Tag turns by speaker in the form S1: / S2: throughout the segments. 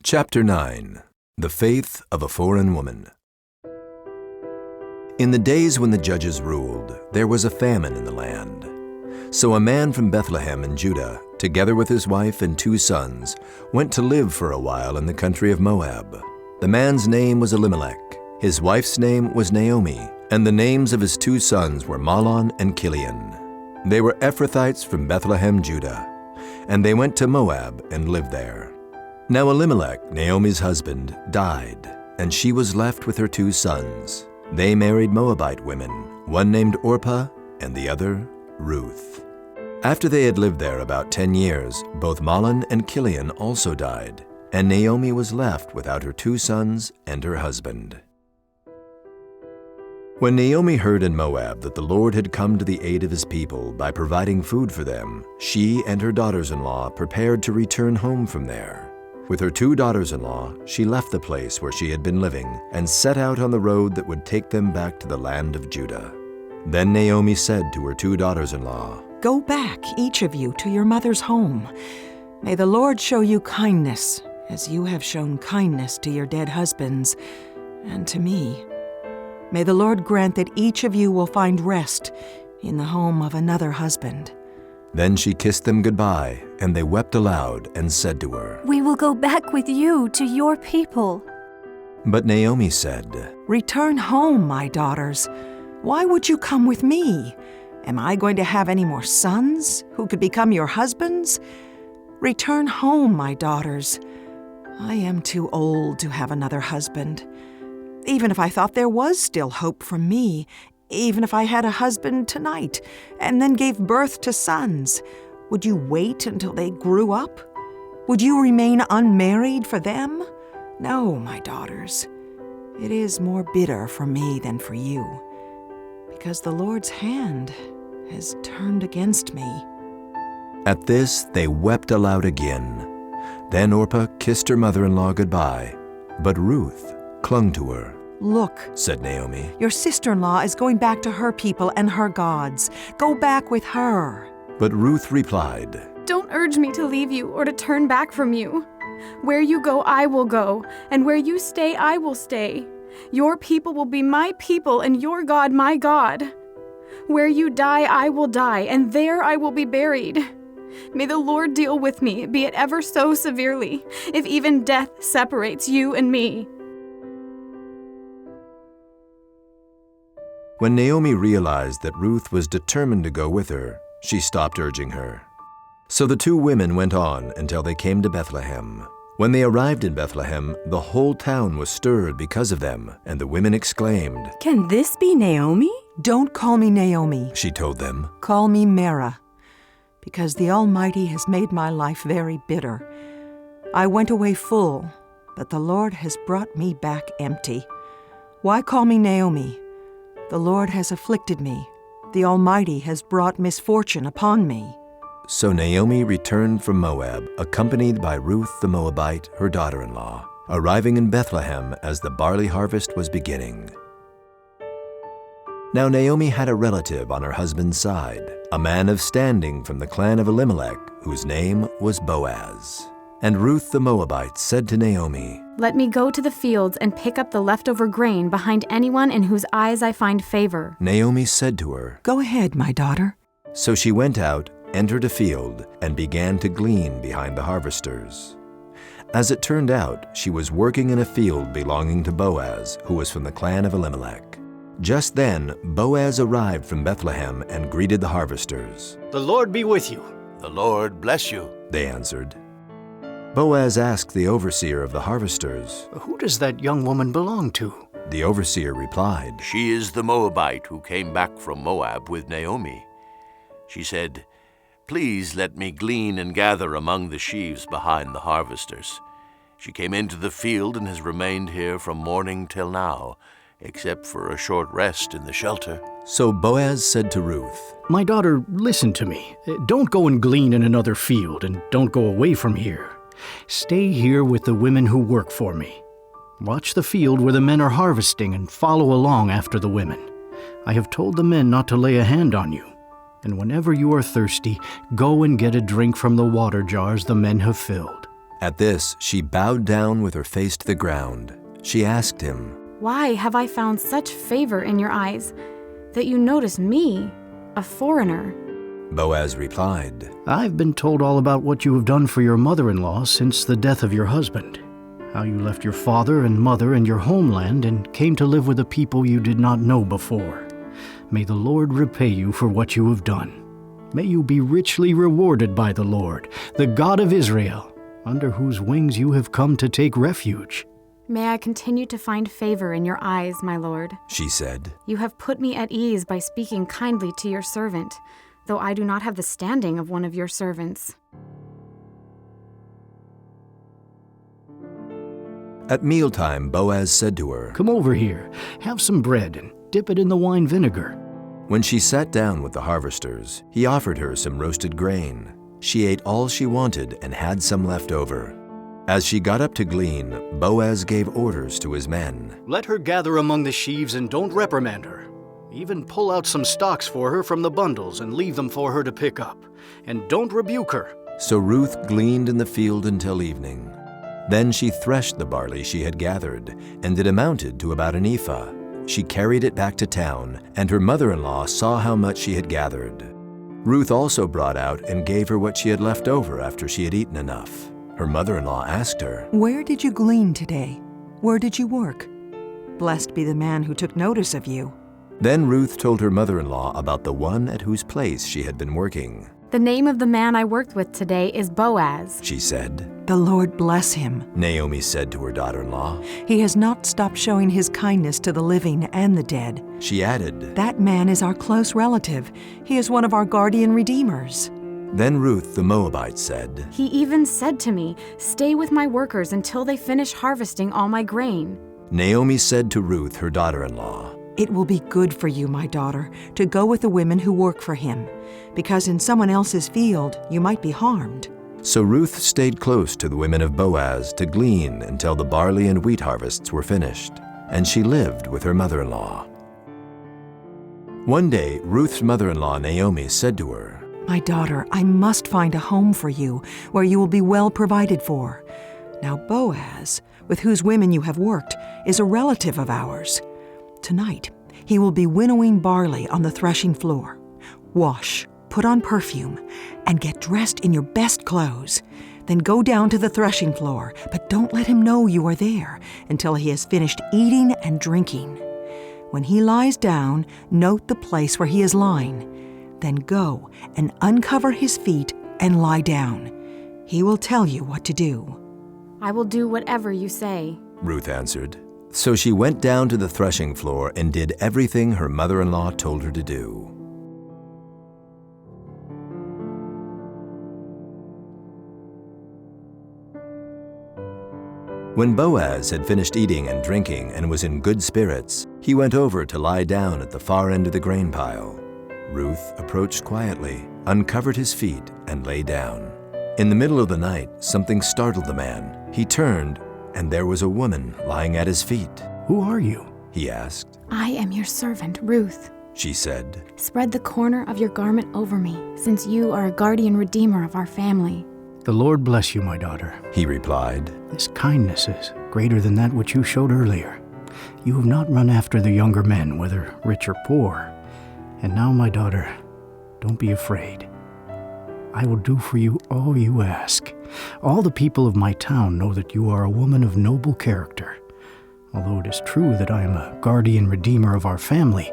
S1: Chapter 9. The Faith of a Foreign Woman. In the days when the judges ruled, there was a famine in the land. So a man from Bethlehem in Judah, together with his wife and 2 sons, went to live for a while in the country of Moab. The man's name was Elimelech, his wife's name was Naomi, and the names of his 2 sons were Mahlon and Chilion. They were Ephrathites from Bethlehem, Judah, and they went to Moab and lived there. Now Elimelech, Naomi's husband, died, and she was left with her 2 sons. They married Moabite women, one named Orpah and the other Ruth. After they had lived there about 10 years, both Mahlon and Chilion also died, and Naomi was left without her 2 sons and her husband. When Naomi heard in Moab that the Lord had come to the aid of his people by providing food for them, she and her daughters-in-law prepared to return home from there. With her 2 daughters-in-law, she left the place where she had been living and set out on the road that would take them back to the land of Judah. Then Naomi said to her 2 daughters-in-law,
S2: "Go back, each of you, to your mother's home. May the Lord show you kindness, as you have shown kindness to your dead husbands and to me. May the Lord grant that each of you will find rest in the home of another husband."
S1: Then she kissed them goodbye, and they wept aloud and said to her,
S3: "We will go back with you to your people."
S1: But Naomi said,
S2: "Return home, my daughters. Why would you come with me? Am I going to have any more sons who could become your husbands? Return home, my daughters. I am too old to have another husband. Even if I thought there was still hope for me, even if I had a husband tonight and then gave birth to sons, would you wait until they grew up? Would you remain unmarried for them? No, my daughters. It is more bitter for me than for you, because the Lord's hand has turned against me."
S1: At this they wept aloud again. Then Orpah kissed her mother-in-law goodbye, but Ruth clung to her.
S2: "Look,"
S1: said Naomi,
S2: "your sister-in-law is going back to her people and her gods. Go back with her."
S1: But Ruth replied,
S4: "Don't urge me to leave you or to turn back from you. Where you go, I will go, and where you stay, I will stay. Your people will be my people, and your God my God. Where you die, I will die, and there I will be buried. May the Lord deal with me, be it ever so severely, if even death separates you and me."
S1: When Naomi realized that Ruth was determined to go with her, she stopped urging her. So the 2 women went on until they came to Bethlehem. When they arrived in Bethlehem, the whole town was stirred because of them, and the women exclaimed,
S3: "Can this be Naomi?"
S2: "Don't call me Naomi.
S1: she told them.
S2: Call me Mara, because the Almighty has made my life very bitter. I went away full, but the Lord has brought me back empty. Why call me Naomi? The Lord has afflicted me. The Almighty has brought misfortune upon me."
S1: So Naomi returned from Moab, accompanied by Ruth the Moabite, her daughter-in-law, arriving in Bethlehem as the barley harvest was beginning. Now Naomi had a relative on her husband's side, a man of standing from the clan of Elimelech, whose name was Boaz. And Ruth the Moabite said to Naomi,
S4: "Let me go to the fields and pick up the leftover grain behind anyone in whose eyes I find favor."
S1: Naomi said to her,
S2: "Go ahead, my daughter."
S1: So she went out, entered a field, and began to glean behind the harvesters. As it turned out, she was working in a field belonging to Boaz, who was from the clan of Elimelech. Just then, Boaz arrived from Bethlehem and greeted the harvesters.
S5: "The Lord be with you."
S6: "The Lord bless you,"
S1: they answered. Boaz asked the overseer of the harvesters.
S5: "Who does that young woman belong to?"
S1: The overseer replied,
S6: "She is the Moabite who came back from Moab with Naomi. She said, 'Please let me glean and gather among the sheaves behind the harvesters.' She came into the field and has remained here from morning till now, except for a short rest in the shelter."
S1: So Boaz said to Ruth,
S5: "My daughter, listen to me. Don't go and glean in another field, and don't go away from here. Stay here with the women who work for me. Watch the field where the men are harvesting and follow along after the women. I have told the men not to lay a hand on you. And whenever you are thirsty, go and get a drink from the water jars the men have filled.
S1: At this, she bowed down with her face to the ground. She asked him,
S4: "Why have I found such favor in your eyes that you notice me, a foreigner?"
S1: Boaz replied,
S5: I've been told all about what you have done for your mother-in-law since the death of your husband. How you left your father and mother and your homeland and came to live with a people you did not know before. May the Lord repay you for what you have done. May you be richly rewarded by the Lord, the God of Israel, under whose wings you have come to take refuge.
S4: May I continue to find favor in your eyes, my lord.
S1: she said.
S4: You have put me at ease by speaking kindly to your servant, though I do not have the standing of one of your servants.
S1: At mealtime, Boaz said to her,
S5: Come over here, have some bread and dip it in the wine vinegar.
S1: When she sat down with the harvesters, he offered her some roasted grain. She ate all she wanted and had some left over. As she got up to glean, Boaz gave orders to his men.
S5: Let her gather among the sheaves and don't reprimand her. Even pull out some stalks for her from the bundles and leave them for her to pick up. And don't rebuke her.
S1: So Ruth gleaned in the field until evening. Then she threshed the barley she had gathered, and it amounted to about an ephah. She carried it back to town, and her mother-in-law saw how much she had gathered. Ruth also brought out and gave her what she had left over after she had eaten enough. Her mother-in-law asked her,
S2: Where did you glean today? Where did you work? Blessed be the man who took notice of you.
S1: Then Ruth told her mother-in-law about the one at whose place she had been working.
S4: The name of the man I worked with today is Boaz.
S1: She said.
S2: The Lord bless him.
S1: Naomi said to her daughter-in-law.
S2: He has not stopped showing his kindness to the living and the dead.
S1: She added,
S2: That man is our close relative. He is one of our guardian redeemers.
S1: Then Ruth the Moabite said,
S4: He even said to me, Stay with my workers until they finish harvesting all my grain.
S1: Naomi said to Ruth her daughter-in-law,
S2: It will be good for you, my daughter, to go with the women who work for him, because in someone else's field you might be harmed.
S1: So Ruth stayed close to the women of Boaz to glean until the barley and wheat harvests were finished, and she lived with her mother-in-law. One day, Ruth's mother-in-law Naomi said to her,
S2: My daughter, I must find a home for you where you will be well provided for. Now Boaz, with whose women you have worked, is a relative of ours. Tonight, he will be winnowing barley on the threshing floor. Wash, put on perfume, and get dressed in your best clothes. Then go down to the threshing floor, but don't let him know you are there until he has finished eating and drinking. When he lies down, note the place where he is lying. Then go and uncover his feet and lie down. He will tell you what to do.
S4: I will do whatever you say.
S1: Ruth answered. So she went down to the threshing floor and did everything her mother-in-law told her to do. When Boaz had finished eating and drinking and was in good spirits, he went over to lie down at the far end of the grain pile. Ruth approached quietly, uncovered his feet, and lay down. In the middle of the night, something startled the man. He turned, and there was a woman lying at his feet.
S5: Who are you?
S1: He asked.
S4: I am your servant, Ruth.
S1: She said.
S4: Spread the corner of your garment over me, since you are a guardian redeemer of our family.
S5: The Lord bless you, my daughter.
S1: He replied.
S5: This kindness is greater than that which you showed earlier. You have not run after the younger men, whether rich or poor. And now, my daughter, don't be afraid. I will do for you all you ask. All the people of my town know that you are a woman of noble character. Although it is true that I am a guardian redeemer of our family,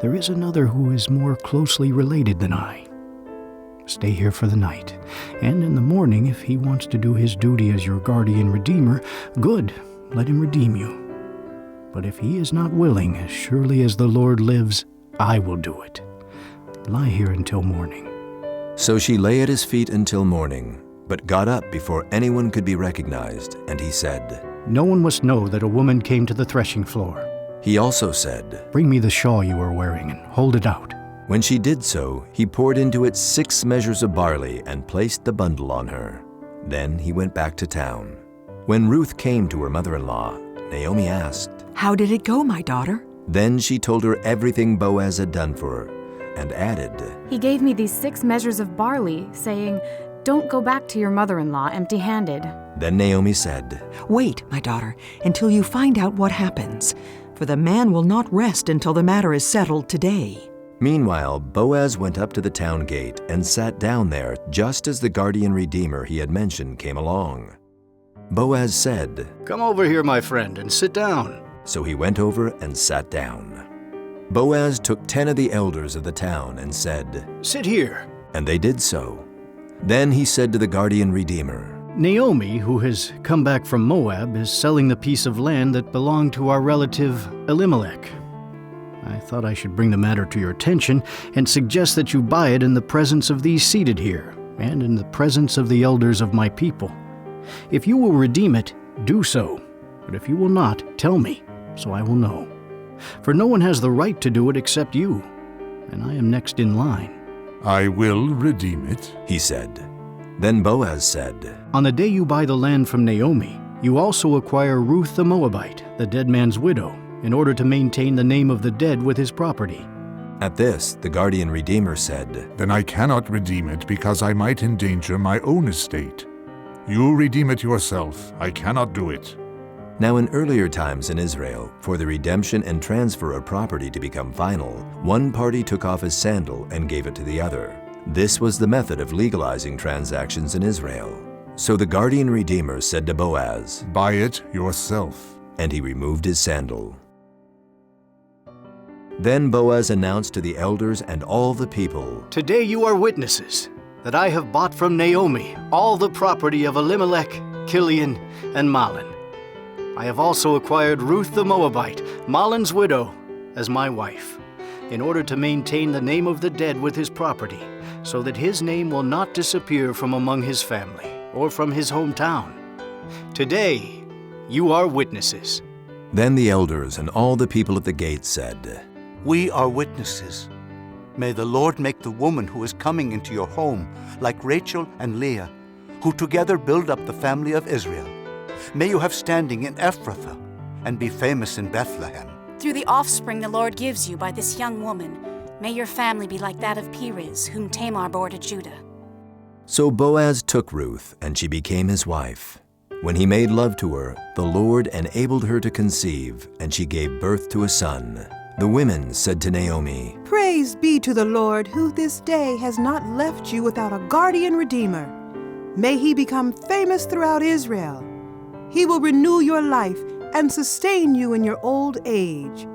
S5: there is another who is more closely related than I. Stay here for the night, and in the morning, if he wants to do his duty as your guardian redeemer, good, let him redeem you. But if he is not willing, as surely as the Lord lives, I will do it. Lie here until morning.
S1: So she lay at his feet until morning, but got up before anyone could be recognized, and he said,
S5: No one must know that a woman came to the threshing floor.
S1: He also said,
S5: Bring me the shawl you are wearing and hold it out.
S1: When she did so, he poured into it 6 measures of barley and placed the bundle on her. Then he went back to town. When Ruth came to her mother-in-law, Naomi asked,
S2: How did it go, my daughter?
S1: Then she told her everything Boaz had done for her, and added,
S4: He gave me these 6 measures of barley, saying, Don't go back to your mother-in-law empty-handed.
S1: Then Naomi said,
S2: Wait, my daughter, until you find out what happens, for the man will not rest until the matter is settled today.
S1: Meanwhile, Boaz went up to the town gate and sat down there just as the guardian redeemer he had mentioned came along. Boaz said,
S5: Come over here, my friend, and sit down.
S1: So he went over and sat down. Boaz took 10 of the elders of the town and said,
S5: Sit here.
S1: And they did so. Then he said to the guardian redeemer,
S5: Naomi, who has come back from Moab, is selling the piece of land that belonged to our relative Elimelech. I thought I should bring the matter to your attention and suggest that you buy it in the presence of these seated here, and in the presence of the elders of my people. If you will redeem it, do so. But if you will not, tell me, so I will know. For no one has the right to do it except you, and I am next in line.
S7: I will redeem it,
S1: he said. Then Boaz said,
S5: On the day you buy the land from Naomi, you also acquire Ruth the Moabite, the dead man's widow, in order to maintain the name of the dead with his property.
S1: At this, the guardian redeemer said,
S7: Then I cannot redeem it because I might endanger my own estate. You redeem it yourself. I cannot do it.
S1: Now in earlier times in Israel, for the redemption and transfer of property to become final, one party took off his sandal and gave it to the other. This was the method of legalizing transactions in Israel. So the guardian redeemer said to Boaz,
S7: Buy it yourself.
S1: And he removed his sandal. Then Boaz announced to the elders and all the people,
S5: Today you are witnesses that I have bought from Naomi all the property of Elimelech, Kilion, and Mahlon. I have also acquired Ruth the Moabite, Mahlon's widow, as my wife, in order to maintain the name of the dead with his property, so that his name will not disappear from among his family or from his hometown. Today you are witnesses.
S1: Then the elders and all the people at the gate said,
S8: We are witnesses. May the Lord make the woman who is coming into your home like Rachel and Leah, who together build up the family of Israel. May you have standing in Ephrathah and be famous in Bethlehem.
S9: Through the offspring the Lord gives you by this young woman, may your family be like that of Perez, whom Tamar bore to Judah.
S1: So Boaz took Ruth, and she became his wife. When he made love to her, the Lord enabled her to conceive, and she gave birth to a son. The women said to Naomi,
S10: Praise be to the Lord, who this day has not left you without a guardian redeemer. May he become famous throughout Israel. He will renew your life and sustain you in your old age.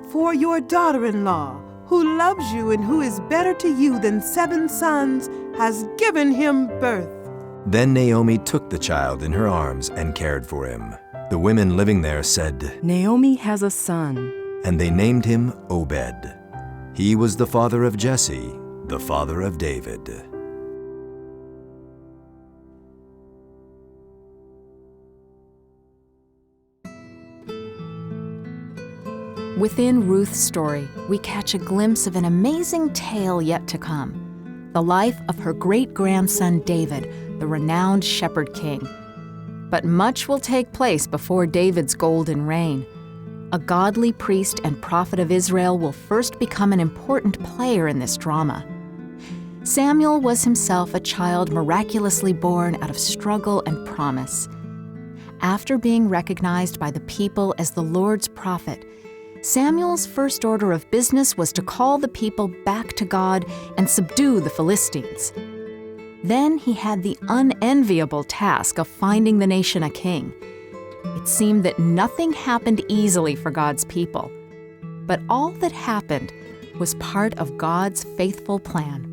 S10: For your daughter-in-law, who loves you and who is better to you than 7 sons, has given him birth.
S1: Then Naomi took the child in her arms and cared for him. The women living there said,
S3: Naomi has a son.
S1: And they named him Obed. He was the father of Jesse, the father of David.
S11: Within Ruth's story, we catch a glimpse of an amazing tale yet to come, the life of her great-grandson David, the renowned shepherd king. But much will take place before David's golden reign. A godly priest and prophet of Israel will first become an important player in this drama. Samuel was himself a child miraculously born out of struggle and promise. After being recognized by the people as the Lord's prophet, Samuel's first order of business was to call the people back to God and subdue the Philistines. Then he had the unenviable task of finding the nation a king. It seemed that nothing happened easily for God's people, but all that happened was part of God's faithful plan.